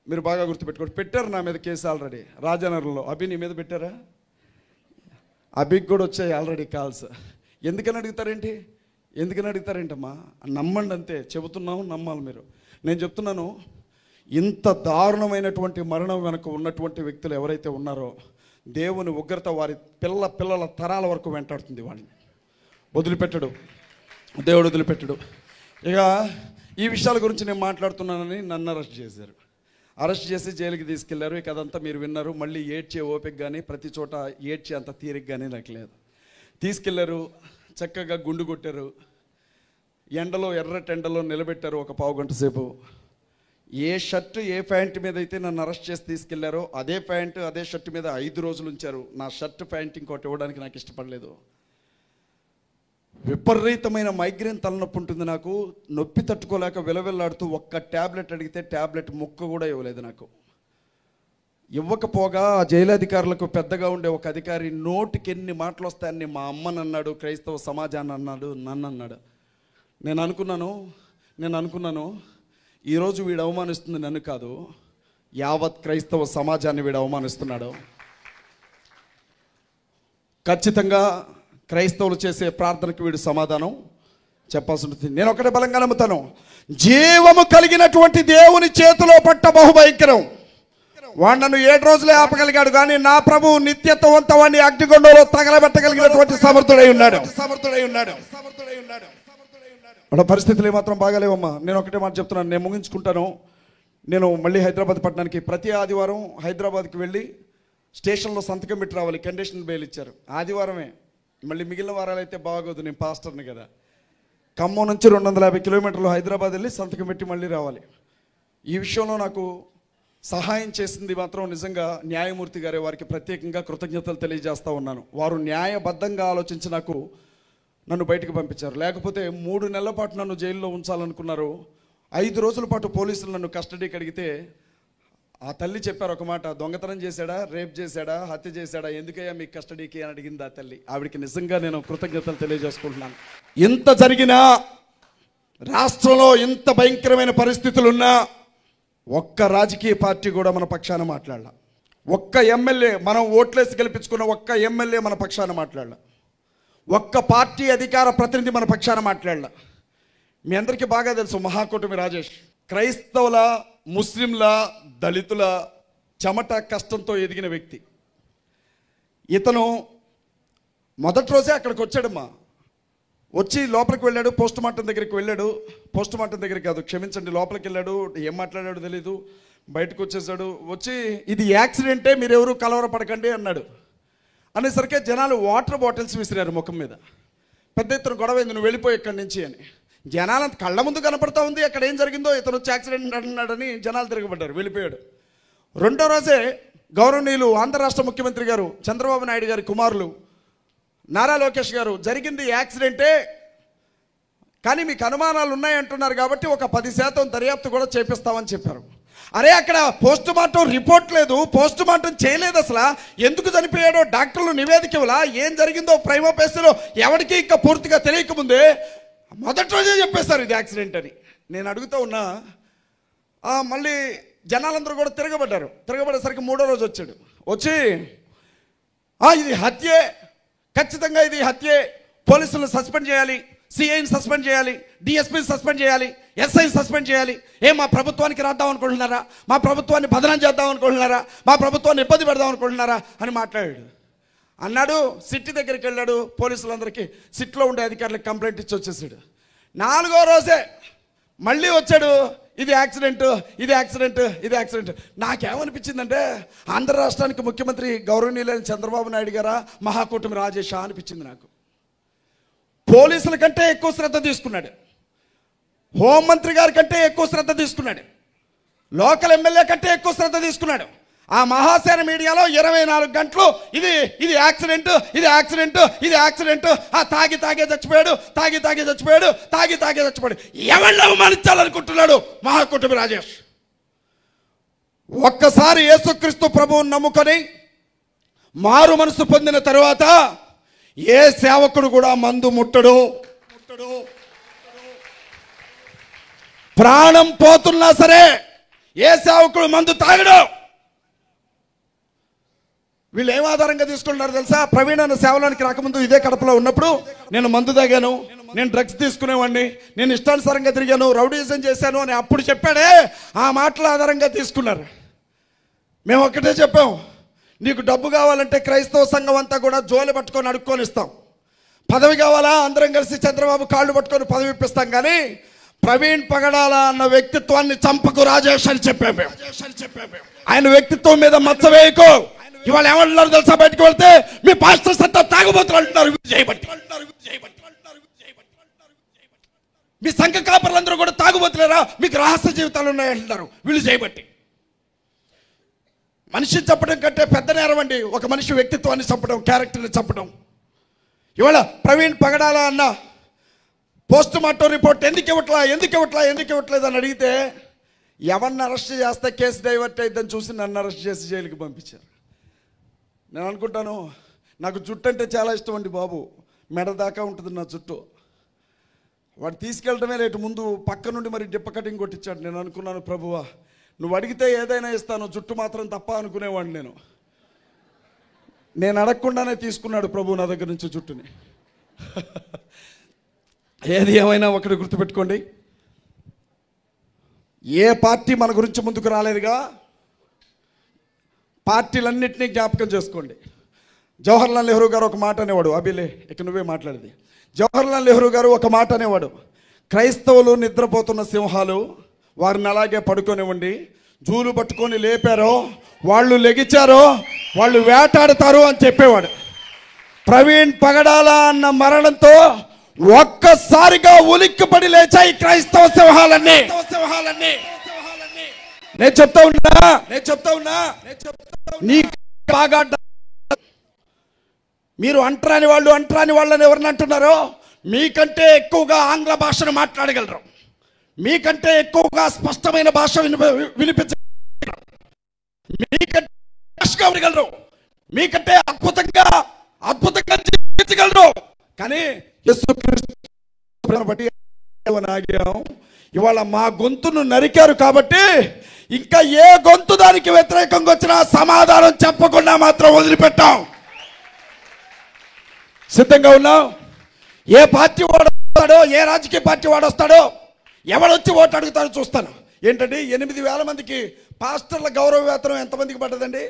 మీరు బాగా గుర్తుపెట్టుకోండి. పెట్టారు నా మీద కేసు ఆల్రెడీ రాజానగరంలో. అభి నీ మీద పెట్టారా? అభికి కూడా వచ్చాయి ఆల్రెడీ కాల్స్. ఎందుకని అడుగుతారేంటి? ఎందుకని అడుగుతారేంటమ్మా? నమ్మండి అంతే. చెబుతున్నాము, నమ్మాలి మీరు. నేను చెప్తున్నాను, ఇంత దారుణమైనటువంటి మరణం వెనక ఉన్నటువంటి వ్యక్తులు ఎవరైతే ఉన్నారో, దేవుని ఉగ్రత వారి పిల్లల తరాల వరకు వెంటాడుతుంది. వాడిని వదిలిపెట్టడు దేవుడు, వదిలిపెట్టడు. ఇక ఈ విషయాల గురించి నేను మాట్లాడుతున్నానని నన్ను అరెస్ట్ చేశారు. అరెస్ట్ చేసి జైలుకి తీసుకెళ్లారు. ఇక అదంతా మీరు విన్నారు. మళ్ళీ ఏడ్చే ఓపిక కానీ, ప్రతి చోట ఏడ్చే అంత తీరిక కానీ నాకు లేదు. తీసుకెళ్లారు, చక్కగా గుండు కొట్టారు, ఎండలో ఎర్రటెండలో నిలబెట్టారు ఒక పావు గంట సేపు. ఏ షర్టు ఏ ప్యాంట్ మీద అయితే నన్ను అరెస్ట్ చేసి తీసుకెళ్లారో అదే ప్యాంటు అదే షర్టు మీద 5 రోజులు ఉంచారు. నా షర్ట్ ప్యాంట్ ఇంకోటి ఇవ్వడానికి నాకు ఇష్టపడలేదు. విపరీతమైన మైగ్రేన్ తలనొప్పి ఉంటుంది నాకు. నొప్పి తట్టుకోలేక విలవిల్లాడుతూ ఒక్క ట్యాబ్లెట్ అడిగితే ట్యాబ్లెట్ ముక్క కూడా ఇవ్వలేదు నాకు. ఇవ్వకపోగా ఆ జైలధికారులకు పెద్దగా ఉండే ఒక అధికారి నోటికి ఎన్ని మాటలు వస్తాయని మా అమ్మని అన్నాడు, క్రైస్తవ సమాజాన్ని అన్నాడు, నన్ను అన్నాడు. నేను అనుకున్నాను ఈరోజు వీడు అవమానిస్తుంది నన్ను కాదు, యావత్ క్రైస్తవ సమాజాన్ని వీడు అవమానిస్తున్నాడు. ఖచ్చితంగా క్రైస్తవులు చేసే ప్రార్థనకు వీడు సమాధానం చెప్పాల్సి ఉంటుంది. నేను ఒకటే బలంగా నమ్ముతాను, జీవము కలిగినటువంటి దేవుని చేతిలో పట్ట బహుభయంకరం. వాడు నన్ను 7 రోజులే ఆపగలిగాడు, కానీ నా ప్రభువు నిత్యత్వంతో వాడిని అగ్నిగుండంలో తగలబెట్టగలిగినటువంటి సమర్థుడై ఉన్నాడు. వాడి పరిస్థితులు ఏమాత్రం బాగాలేవమ్మా. నేను ఒకటే మాట చెప్తున్నాను, నేను ముగించుకుంటాను. నేను మళ్ళీ హైదరాబాద్ పట్టణానికి ప్రతి ఆదివారం హైదరాబాద్కి వెళ్ళి స్టేషన్లో సంతకం పెట్టి రావాలి. కండిషన్ బెయిల్ ఇచ్చారు ఆదివారమే. మళ్ళీ మిగిలిన వారాలు అయితే బాగోదు, నేను పాస్టర్ని కదా. ఖమ్మం నుంచి 250 కిలోమీటర్లు హైదరాబాద్ వెళ్ళి సంతకం పెట్టి మళ్ళీ రావాలి. ఈ విషయంలో నాకు సహాయం చేసింది మాత్రం నిజంగా న్యాయమూర్తి గారే. వారికి ప్రత్యేకంగా కృతజ్ఞతలు తెలియజేస్తూ ఉన్నాను. వారు న్యాయబద్ధంగా ఆలోచించి నాకు నన్ను బయటకు పంపించారు. లేకపోతే 3 నెలల పాటు నన్ను జైల్లో ఉంచాలనుకున్నారు. 5 రోజుల పాటు పోలీసులు నన్ను కస్టడీకి అడిగితే ఆ తల్లి చెప్పారు ఒక మాట, దొంగతనం చేశాడా, రేప్ చేశాడా, హత్య చేశాడా, ఎందుకయ్యా మీకు కస్టడీకి అని అడిగింది ఆ తల్లి. ఆవిడికి నిజంగా నేను కృతజ్ఞతలు తెలియజేసుకుంటున్నాను. ఇంత జరిగినా, రాష్ట్రంలో ఇంత భయంకరమైన పరిస్థితులున్నా ఒక్క రాజకీయ పార్టీ కూడా మన పక్షాన మాట్లాడాల. ఒక్క ఎమ్మెల్యే, మనం ఓట్లేసి గెలిపించుకున్న ఒక్క ఎమ్మెల్యే మన పక్షాన మాట్లాడాల. ఒక్క పార్టీ అధికార ప్రతినిధి మన పక్షాన మాట్లాడాల. మీ అందరికీ బాగా తెలుసు, మహాకూటమి రాజేష్ క్రైస్తవుల, ముస్లింల, దళితుల చెమట కష్టంతో ఎదిగిన వ్యక్తి. ఇతను మొదటి రోజే అక్కడికి వచ్చాడమ్మా. వచ్చి లోపలికి వెళ్ళాడు, పోస్ట్ మార్టం దగ్గరికి వెళ్ళాడు. పోస్ట్ మార్టం దగ్గరికి కాదు, క్షమించండి, లోపలికి వెళ్ళాడు. ఏం మాట్లాడాడు తెలీదు. బయటకు వచ్చేసాడు. వచ్చి ఇది యాక్సిడెంటే, మీరెవరు కలవరపడకండి అన్నాడు. అనేసరికి జనాలు వాటర్ బాటిల్స్ విసిరారు ముఖం మీద. పెద్ద ఎత్తున గొడవ అయింది, నువ్వు వెళ్ళిపోయి ఇక్కడి నుంచి అని. జనాలంత కళ్ళ ముందు కనపడతా ఉంది అక్కడ ఏం జరిగిందో. ఇతను వచ్చి యాక్సిడెంట్ అంటున్నాడని జనాలు తిరగబడ్డారు, వెళ్ళిపోయాడు. 2వ రోజే గౌరవనీయులు ఆంధ్ర రాష్ట్ర ముఖ్యమంత్రి గారు చంద్రబాబు నాయుడు గారి కుమారులు నారా లోకేష్ గారు, జరిగింది యాక్సిడెంటే, కానీ మీకు అనుమానాలు ఉన్నాయంటున్నారు కాబట్టి ఒక 10% దర్యాప్తు కూడా చేపిస్తామని చెప్పారు. అరే అక్కడ పోస్ట్ మార్టం రిపోర్ట్ లేదు, పోస్ట్ మార్టం చేయలేదు. అసలు ఎందుకు చనిపోయాడో డాక్టర్లు నివేదిక ఇవ్వలా, ఏం జరిగిందో ప్రైమా ఫేస్లో ఎవరికి ఇంకా పూర్తిగా తెలియకముందే మొదటి రోజే చెప్పేస్తారు ఇది యాక్సిడెంట్ అని. నేను అడుగుతూ ఉన్నా. మళ్ళీ జనాలందరూ కూడా తిరగబడేసరికి 3వ రోజు వచ్చాడు. వచ్చి ఇది హత్యే, ఖచ్చితంగా ఇది హత్యే, పోలీసులను సస్పెండ్ చేయాలి, సిఐని సస్పెండ్ చేయాలి, డిఎస్పీని సస్పెండ్ చేయాలి, ఎస్ఐని సస్పెండ్ చేయాలి. మా ప్రభుత్వానికి రాద్దాం అనుకుంటున్నారా, మా ప్రభుత్వాన్ని బదనం చేద్దాం అనుకుంటున్నారా, మా ప్రభుత్వాన్ని ఇబ్బంది పెడదాం అనుకుంటున్నారా అని మాట్లాడాడు. అన్నాడు. సిట్టి దగ్గరికి వెళ్ళాడు. పోలీసులందరికీ, సిట్లో ఉండే అధికారులకు కంప్లైంట్ ఇచ్చి వచ్చేసాడు. 4వ రోజే మళ్ళీ వచ్చాడు. ఇది యాక్సిడెంట్, ఇది యాక్సిడెంట్, ఇది యాక్సిడెంట్. నాకేమనిపించిందంటే ఆంధ్ర రాష్ట్రానికి ముఖ్యమంత్రి గౌరవనీయులైన చంద్రబాబు నాయుడు గారా, మహాకూటమి రాజేషా అనిపించింది నాకు. పోలీసుల కంటే ఎక్కువ శ్రద్ధ తీసుకున్నాడు, హోంమంత్రి గారి కంటే ఎక్కువ శ్రద్ధ తీసుకున్నాడు. లోకల్ ఎమ్మెల్యే కంటే ఎక్కువ శ్రద్ధ తీసుకున్నాడు. ఆ మహాసేన మీడియాలో 24 గంటలు ఇది యాక్సిడెంట్, ఇది యాక్సిడెంట్, ఇది యాక్సిడెంట్, తాగే చచ్చిపోయాడు, తాగే చచ్చిపోయాడు. ఎవరిని అవమానించాలనుకుంటున్నాడు మహాకుటుంబి రాజేష్? ఒక్కసారి యేసుక్రీస్తు ప్రభువుని నమ్ముకొని మారు మనసు పొందిన తరువాత ఏ సేవకుడు కూడా మందు ముట్టడు. ప్రాణం పోతున్నా సరే ఏ సేవకుడు మందు తాగడు. వీళ్ళు ఏం ఆధారంగా తీసుకుంటున్నారు తెలుసా? ప్రవీణ్ అన్న సేవలానికి రాకముందు ఇదే కడపలో ఉన్నప్పుడు నేను మందు తాగాను, నేను డ్రగ్స్ తీసుకునేవాడిని, నేను ఇష్టానుసారంగా తిరిగాను, రౌడీజం చేశాను అని అప్పుడు చెప్పాడే. ఆ మాటల ఆధారంగా తీసుకున్నారు. మేము ఒకటే చెప్పాం, నీకు డబ్బు కావాలంటే క్రైస్తవ సంఘం అంతా కూడా జోలి పట్టుకొని అడుక్కొని ఇస్తాం. పదవి కావాలా అందరం కలిసి చంద్రబాబు కాళ్ళు పట్టుకొని పదవి ఇప్పిస్తాం. కానీ ప్రవీణ్ పగడాల అన్న వ్యక్తిత్వాన్ని చంపకు రాజేష్ అని చెప్పాము. ఆయన వ్యక్తిత్వం మీద మచ్చ వేయకు. ఇవాళ ఏమంటున్నారు తెలుసా? బయటకు వెళ్తే మీ పాస్టర్స్ అంతా తాగుబోతులు అంటున్నారు, మీ సంఘ కాపర్లందరూ కూడా తాగుబోతులేరా, మీకు రహస్య జీవితాలు ఉన్నాయంటున్నారు వీళ్ళు చేయబట్టి. మనిషిని చంపడం కంటే పెద్ద నేరం అండి ఒక మనిషి వ్యక్తిత్వాన్ని చంపడం, క్యారెక్టర్ని చంపడం. ఇవాళ ప్రవీణ్ పగడాల అన్న పోస్ట్ మార్టం రిపోర్ట్ ఎందుకు ఇవ్వట్లేదు అని అడిగితే ఎవరిని అరెస్ట్ చేస్తే కేసు డైవర్ట్ అయిద్దని చూసి నన్ను అరెస్ట్ చేసి జైలుకి పంపించారు. నేను అనుకుంటాను, నాకు జుట్టు అంటే చాలా ఇష్టం అండి బాబు, మెడ దాకా ఉంటుంది నా జుట్టు. వాడు తీసుకెళ్ళటమే లేటు, ముందు పక్క నుండి మరి డిప్ప కటింగ్ కొట్టించాడు. నేను అనుకున్నాను, ప్రభువా నువ్వు అడిగితే ఏదైనా ఇస్తాను, జుట్టు మాత్రం తప్ప అనుకునేవాడిని. నేను అడగకుండానే తీసుకున్నాడు ప్రభు నా దగ్గర నుంచి జుట్టుని. ఏది ఏమైనా ఒకటి గుర్తుపెట్టుకోండి, ఏ పార్టీ మన గురించి ముందుకు రాలేదుగా. పార్టీలన్నింటినీ జ్ఞాపకం చేసుకోండి. జవహర్లాల్ నెహ్రూ గారు ఒక మాట అనేవాడు, అభిలే ఇక నువ్వే మాట్లాడేది. జవహర్లాల్ నెహ్రూ గారు ఒక మాట అనేవాడు, క్రైస్తవులు నిద్రపోతున్న సింహాలు, వారిని అలాగే పడుకొనివ్వండి, జూలు పట్టుకొని లేపారో వాళ్ళు లెగిచారో వాళ్ళు వేటాడతారు అని చెప్పేవాడు. ప్రవీణ్ పగడాల అన్న మరణంతో ఒక్కసారిగా ఉలిక్కిపడి లేచాయి క్రైస్తవ సింహాలన్నీ. నేను చెప్తా ఉన్నా నీ బాగా మీరు అంటరాని వాళ్ళని ఎవరిని అంటున్నారో, మీకంటే ఎక్కువగా ఆంగ్ల భాషను మాట్లాడగలరు, మీకంటే ఎక్కువగా స్పష్టమైన భాష వినిపించగలరు, మీకంటే మీకంటే అద్భుతంగా జీవించగలరు. కానీ బట్టి ఇవాళ మా గొంతును నరికారు కాబట్టి ఇంకా ఏ గొంతు దానికి వ్యతిరేకంగా వచ్చినా సమాధానం చెప్పకుండా మాత్రం వదిలిపెట్టాం. సిద్ధంగా ఉన్నాం. ఏ పార్టీ వాడు వస్తాడో, ఏ రాజకీయ పార్టీ వాడు వస్తాడో, ఎవడొచ్చి ఓటు అడుగుతాడో చూస్తాను. ఏంటండి 8,000 మందికి పాస్టర్ల గౌరవ వేతనం ఎంతమందికి పడ్డదండి?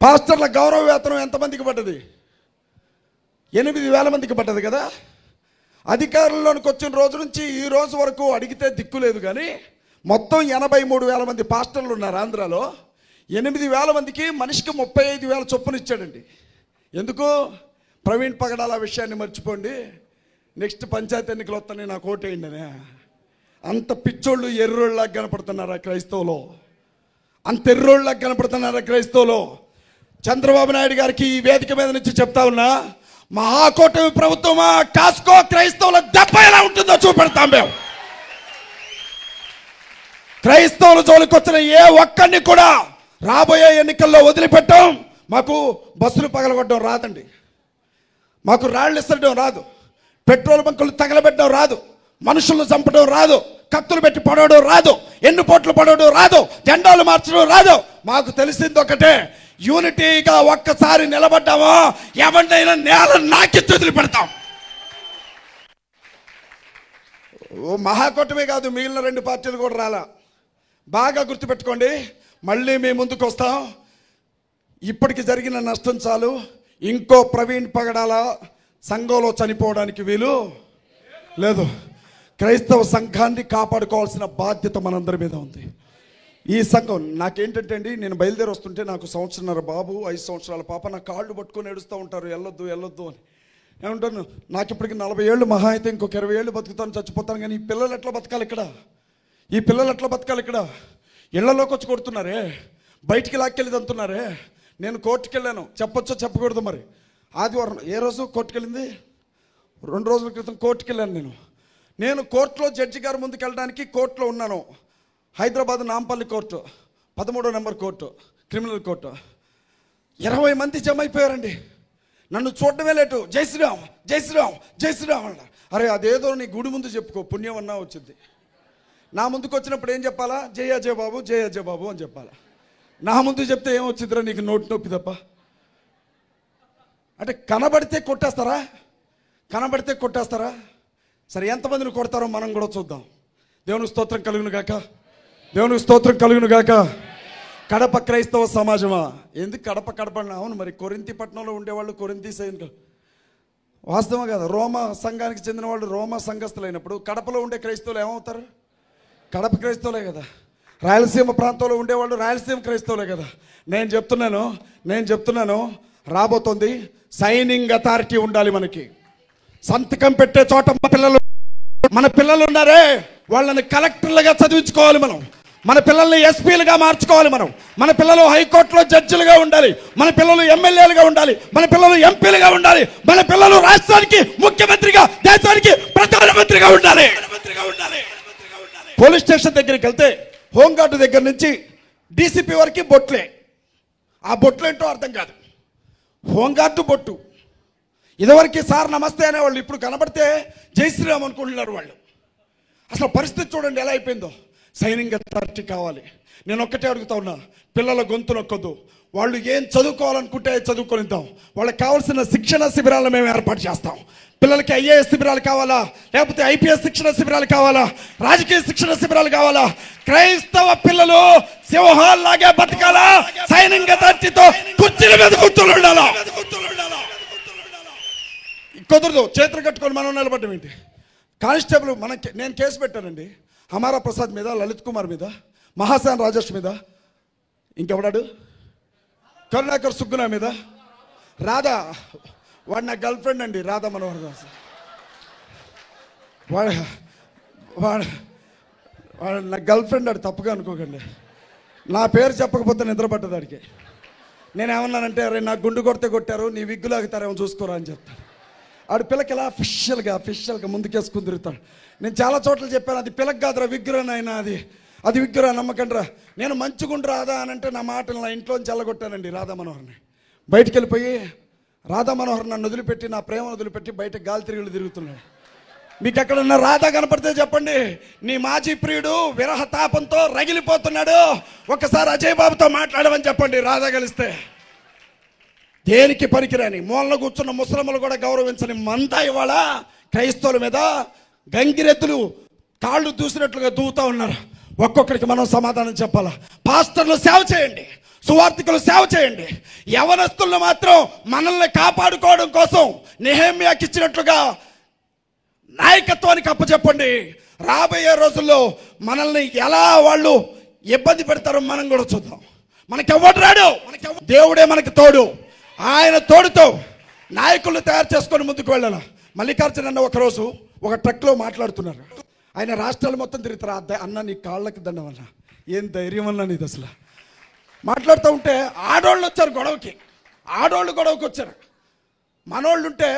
పాస్టర్ల గౌరవ వేతనం ఎంతమందికి పడ్డది? 8,000 మందికి పడ్డది కదా. అధికారంలోనికి వచ్చిన రోజు నుంచి ఈ రోజు వరకు అడిగితే దిక్కు లేదు. కానీ మొత్తం 83,000 మంది పాస్టర్లు ఉన్నారు ఆంధ్రాలో. 8,000 మందికి మనిషికి 35,000 చొప్పున ఇచ్చాడండి. ఎందుకు? ప్రవీణ్ పగడాల విషయాన్ని మర్చిపోండి, నెక్స్ట్ పంచాయతీ ఎన్నికలు వస్తానే నాకు ఓటేయండి అని. అంత పిచ్చోళ్ళు ఎర్రోళ్ళలాగా కనపడుతున్నారా క్రైస్తవులో? అంత ఎర్రోళ్ళలాగా కనపడుతున్నారా క్రైస్తవులో? చంద్రబాబు నాయుడు గారికి ఈ వేదిక మీద నుంచి చెప్తా ఉన్నా, మహాకూటమి ప్రభుత్వమా కాసుకో, క్రైస్తవుల దెబ్బ ఎలా ఉంటుందో చూపెడతాం మేము. క్రైస్తవుల జోలికి వచ్చిన ఏ ఒక్కడిని కూడా రాబోయే ఎన్నికల్లో వదిలిపెట్టాం. మాకు బస్సులు పగలగొట్టడం రాదండి, మాకు రాళ్ళు ఇస్తడం రాదు, పెట్రోల్ బంకులు తగలబెట్టడం రాదు, మనుషులను చంపడం రాదు, కత్తులు పెట్టి పడవడం రాదు, ఎన్నుపోట్లు పడవడం రాదు, జెండాలు మార్చడం రాదు. మాకు తెలిసింది ఒకటే, యూనిటీగా ఒక్కసారి నిలబడ్డామో ఎవరినైనా నేల నాకెత్తి వదిలిపెడతాం. ఓ మహాకూటమి కాదు, మిగిలిన 2 పార్టీలు కూడా రాలా. బాగా గుర్తుపెట్టుకోండి, మళ్ళీ మేము ముందుకు వస్తాం. ఇప్పటికి జరిగిన నష్టం చాలు, ఇంకో ప్రవీణ్ పగడాల సంఘంలో చనిపోవడానికి వీలు లేదు. క్రైస్తవ సంఘాన్ని కాపాడుకోవాల్సిన బాధ్యత మనందరి మీద ఉంది. ఈ సంఘం నాకేంటంటే అండి, నేను బయలుదేరి వస్తుంటే నాకు 1.5 సంవత్సరాల బాబు, 5 సంవత్సరాల పాప నా కాళ్ళు పట్టుకొని ఏడుస్తూ ఉంటారు, వెళ్ళొద్దు అని. ఏమంటాను, నాకు ఇప్పటికి 40 ఏళ్ళు, మహా అయితే ఇంకొక 20 ఏళ్ళు బతుకుతాను, చచ్చిపోతాను. కానీ ఈ పిల్లలు ఎట్లా బతకాలి? ఈ పిల్లలు ఎట్లా బతకాలి? ఇక్కడ ఇళ్లలోకి వచ్చి కొడుతున్నారే, బయటికి లాక్కెళ్ళి తంతున్నారే. నేను కోర్టుకు వెళ్ళాను, చెప్పొచ్చో చెప్పకూడదు మరి. ఆదివారం ఏ రోజు కోర్టుకు వెళ్ళింది? 2 రోజుల క్రితం కోర్టుకు వెళ్ళాను. నేను కోర్టులో జడ్జి గారి ముందుకు వెళ్ళడానికి కోర్టులో ఉన్నాను. హైదరాబాద్ నాంపల్లి కోర్టు, 13వ నెంబర్ కోర్టు, క్రిమినల్ కోర్టు. 20 మంది జమ అయిపోయారండి. నన్ను చూడటమే లేటు. జై శ్రీరామ్, జై శ్రీరామ్, జై శ్రీరామ్ అన్న. అరే అదేదో నీ గుడి ముందు చెప్పుకో, పుణ్యం అన్నా వచ్చింది. నా ముందుకు వచ్చినప్పుడు ఏం చెప్పాలా? జై అజయ్ బాబు, జై అజయ్ బాబు అని చెప్పాలా. నా ముందు చెప్తే ఏమొచ్చిందిరా నీకు? నోటి నొప్పి తప్ప. అంటే కనబడితే కొట్టేస్తారా? కనబడితే కొట్టేస్తారా? సరే, ఎంతమందిని కొడతారో మనం కూడా చూద్దాం. దేవునికి స్తోత్రం కలుగును గాక, దేవునికి స్తోత్రం కలుగును గాక. కడప క్రైస్తవ సమాజమా? ఎందుకు కడప అవును మరి. కొరింథీ పట్టణంలో ఉండేవాళ్ళు కొరింథీ సైనికులు, వాస్తవం కదా. రోమా సంఘానికి చెందిన వాళ్ళు రోమా సంఘస్థులైనప్పుడు కడపలో ఉండే క్రైస్తవులు ఏమవుతారు? కడప క్రైస్తవులే కదా. రాయలసీమ ప్రాంతంలో ఉండేవాళ్ళు రాయలసీమ క్రైస్తవులే కదా. నేను చెప్తున్నాను రాబోతోంది సైనింగ్ అథారిటీ ఉండాలి మనకి. సంతకం పెట్టే చోట మన పిల్లలు ఉన్నారే, వాళ్ళని కలెక్టర్లుగా చదివించుకోవాలి మనం. మన పిల్లల్ని ఎస్పీలుగా మార్చుకోవాలి మనం. మన పిల్లలు హైకోర్టులో జడ్జిలుగా ఉండాలి. మన పిల్లలు ఎమ్మెల్యేలుగా ఉండాలి. మన పిల్లలు ఎంపీలుగా ఉండాలి. మన పిల్లలు రాష్ట్రానికి ముఖ్యమంత్రిగా, దేశానికి ప్రధానమంత్రిగా ఉండాలి. పోలీస్ స్టేషన్ దగ్గరికి వెళ్తే హోంగార్డు దగ్గర నుంచి డీసీపీ వరకు బొట్లే. ఆ బొట్లు ఏంటో అర్థం కాదు. హోంగార్డు బొట్టు. ఇదివరకు సార్ నమస్తే అనేవాళ్ళు, ఇప్పుడు కనబడితే జై శ్రీరామ్ అనుకుంటున్నారు వాళ్ళు. అసలు పరిస్థితి చూడండి ఎలా అయిపోయిందో. సైనింగ్ అథారిటీ కావాలి. నేను ఒక్కటే అడుగుతా ఉన్నా, పిల్లల గొంతు నొక్కొద్దు. వాళ్ళు ఏం చదువుకోవాలనుకుంటే చదువుకొనిద్దాం. వాళ్ళకి కావాల్సిన శిక్షణ శిబిరాలను మేము ఏర్పాటు చేస్తాం. పిల్లలకి ఐఏఎస్ శిబిరాలు కావాలా, లేకపోతే ఐపీఎస్ శిక్షణ శిబిరాలు కావాలా, రాజకీయ శిక్షణ శిబిరాలు కావాలా? క్రైస్తవ పిల్లలు సింహాల్లాగే బతకాలా? సైనింగ్ అథారిటీతో కుర్చీల మీద కూర్చొని ఉండాలా? కుదరదు. చేతులు కట్టుకొని మనం నిలబడ్డం ఏంటి? కానిస్టేబుల్ నేను కేసు పెట్టానండి. హమారా ప్రసాద్ మీద, లలిత్ కుమార్ మీద, మహాసేన్ రాజేష్ మీద, ఇంకెవడాడు కరుణాకర్ సుగ్గునా మీద, రాధా, వాడు నా గర్ల్ ఫ్రెండ్ అండి, రాధా మనోహర్ దాస్. వాడు నా గర్ల్ ఫ్రెండ్ అడు, తప్పుగా అనుకోకండి. నా పేరు చెప్పకపోతే నిద్రపడ్డదాడికి. నేనేమన్నానంటే, అరే నా గుండు కొడితే కొట్టారు, నీ విగ్గులు ఆగుతారేమో చూసుకోరా అని చెప్తాను. ఆడు పిల్లకి ఇలా అఫిషియల్గా ముందుకేసుకుని తిరుగుతాడు. నేను చాలా చోట్ల చెప్పాను, అది పిల్లకి కాదురా, విగ్గురానైనా అది విగ్గురా, నమ్మకండిరా. నేను మంచిగుండు రాదా అని అంటే నా మాటలు నా ఇంట్లోంచి చల్లగొట్టానండి రాధా మనోహర్ని. బయటికి వెళ్ళిపోయి రాధా మనోహర్ నన్ను వదిలిపెట్టి, నా ప్రేమను వదిలిపెట్టి బయట గాలి తిరుగుతున్నాడు. మీకు ఎక్కడన్నా రాధా కనపడితే చెప్పండి, నీ మాజీ ప్రియుడు విరహ తాపంతో రగిలిపోతున్నాడు, ఒకసారి అజయ్ బాబుతో మాట్లాడమని చెప్పండి. రాధా కలిస్తే దేనికి పనికిరాని మూలన కూర్చున్న ముస్లింలు కూడా గౌరవించని మంద ఇవాళ క్రైస్తవుల మీద గంగిరెద్దులు కాళ్ళు దూసినట్లుగా దూవుతా ఉన్నారు. ఒక్కొక్కరికి మనం సమాధానం చెప్పాలా? పాస్టర్లు సేవ చేయండి, సువార్థికులు సేవ చేయండి. యవనస్తులను మాత్రం మనల్ని కాపాడుకోవడం కోసం నెహెమ్యాకి ఇచ్చినట్లుగా నాయకత్వానికి అప్పచెప్పండి. రాబోయే రోజుల్లో మనల్ని ఎలా వాళ్ళు ఇబ్బంది పెడతారో మనం కూడా చూద్దాం. మనకెవ్వడు రాడు, దేవుడే మనకి తోడు. ఆయన తోడుతో నాయకులు తయారు చేసుకొని ముందుకు వెళ్ళాలి. మల్లికార్జున అన్న ఒకరోజు ఒక ట్రక్లో మాట్లాడుతున్నారు. ఆయన రాష్ట్రాలు మొత్తం తిరుగుతారు. అన్న నీ కాళ్ళకి దండం అన్న, ఏం ధైర్యం అన్నా నీది అసలు. మాట్లాడుతూ ఉంటే ఆడోళ్ళు వచ్చారు గొడవకి. గొడవకి వచ్చారు. మనోళ్ళు ఉంటే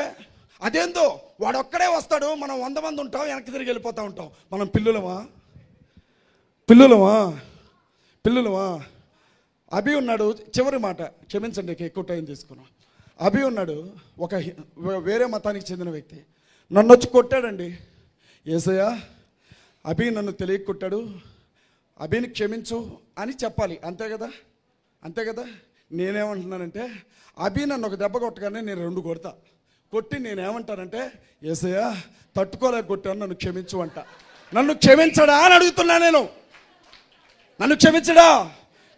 అదేందో వాడొక్కడే వస్తాడు, మనం 100 మంది ఉంటాం, వెనక్కి తిరిగి వెళ్ళిపోతూ ఉంటాం. మనం పిల్లులమా? అభి ఉన్నాడు, చివరి మాట క్షమించండి, ఎక్కువ టైం తీసుకున్నాం. అభి ఉన్నాడు, ఒక వేరే మతానికి చెందిన వ్యక్తి. నన్ను వచ్చి కొట్టాడండి. యేసయ్య, అభి నన్ను తెలియక కొట్టాడు, అభిని క్షమించు అని చెప్పాలి. అంతే కదా. నేనేమంటున్నానంటే, అభి నన్ను ఒక దెబ్బ కొట్టగానే నేను 2 కొడతా. కొట్టి నేనేమంటానంటే, యేసయ్య తట్టుకోలేక కొట్టాను, నన్ను క్షమించు అంట. నన్ను క్షమించడా అని అడుగుతున్నా నేను. నన్ను క్షమించడా?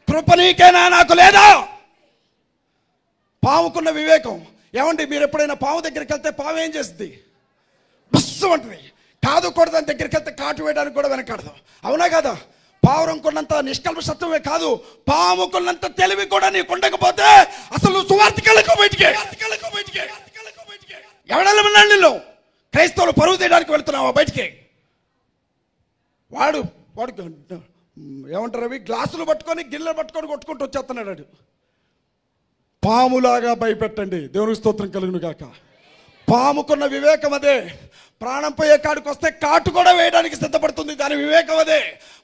కృప నీకేనా, నాకు లేదా? పాముకున్న వివేకం. ఏమండి, మీరు ఎప్పుడైనా పాము దగ్గరికి వెళ్తే పాము ఏం చేస్తుంది? బస్సు అంటుంది. కాదు కొడదాని దగ్గరికి వెళ్తే కాటు వేయడానికి కూడా వెనకాడదు. అవునా కదా? పావురంకున్నంత నిష్కల్మషత్వమే కాదు, పాముకున్నంత తెలివి కూడా నీకు ఉండకపోతే అసలు సువార్థికులకు బయటికి ఎవడెళ్ళమన్నాడు? నిన్ను క్రైస్తవులు పరువు తీయడానికి వెళ్తున్నావా బయటికి? వాడు వాడు ఏమంటారు అవి గ్లాసులు పట్టుకొని గిన్నెలు పట్టుకొని కొట్టుకుంటూ వచ్చేస్తున్నాడు వాడు. పాములాగా భయపెట్టండి. దేవునికి స్తోత్రం కలుగును గాక. పాముకున్న వివేకం అదే. ప్రాణం పోయే కాడికి వస్తే కాటు కూడా వేయడానికి సిద్ధపడుతుంది, దాని వివేకం అదే.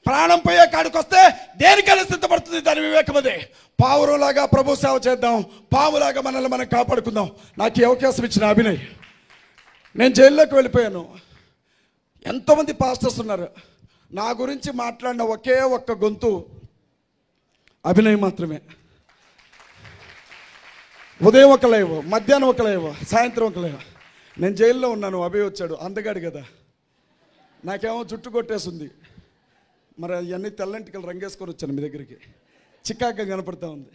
ప్రాణం పోయే కాడికి వస్తే దేనికైనా సిద్ధపడుతుంది, దాని వివేకం అదే. పావురంలాగా ప్రభు సేవ చేద్దాం, పాములాగా మనల్ని మనం కాపాడుకుందాం. నాకు ఈ అవకాశం ఇచ్చిన అభినయ్. నేను జైల్లోకి వెళ్ళిపోయాను. ఎంతోమంది పాస్టర్స్ ఉన్నారు. నా గురించి మాట్లాడిన ఒకే ఒక్క గొంతు అభినయ్ మాత్రమే. ఉదయం ఒక లైవ్, మధ్యాహ్నం ఒక లైవ్, సాయంత్రం ఒక లైవ్. నేను జైల్లో ఉన్నాను, అభయ్ వచ్చాడు. అందగాడు కదా, నాకేమో జుట్టు కొట్టేసింది. మరి అవన్నీ తెల్లంటికలు రంగేసుకొని వచ్చాను మీ దగ్గరికి. చిక్కాగా కనపడతా ఉంది.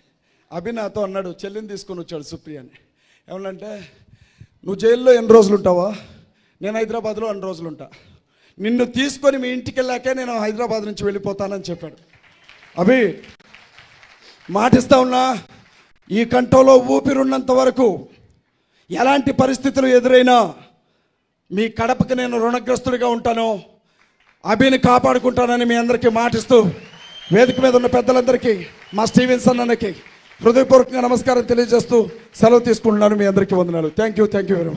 అభి నాతో అన్నాడు, చెల్లిని తీసుకొని వచ్చాడు సుప్రియని. ఏమన్నంటే, నువ్వు జైల్లో ఎన్ని రోజులు ఉంటావా? నేను హైదరాబాద్లో అన్ని రోజులు ఉంటా. నిన్ను తీసుకొని మీ ఇంటికి వెళ్ళాకే నేను హైదరాబాద్ నుంచి వెళ్ళిపోతానని చెప్పాడు. అభి మాటిస్తా ఉన్నా, ఈ కంఠంలో ఊపిరున్నంత వరకు ఎలాంటి పరిస్థితులు ఎదురైనా మీ కడపకి నేను రుణగ్రస్తుడిగా ఉంటాను, అభిని కాపాడుకుంటానని మీ అందరికీ మాటిస్తూ, వేదిక మీద ఉన్న పెద్దలందరికీ, మా స్టీవెన్సన్ అన్నకి హృదయపూర్వకంగా నమస్కారం తెలియజేస్తూ సెలవు తీసుకుంటున్నాను. మీ అందరికీ వందనాలు. Thank you very much.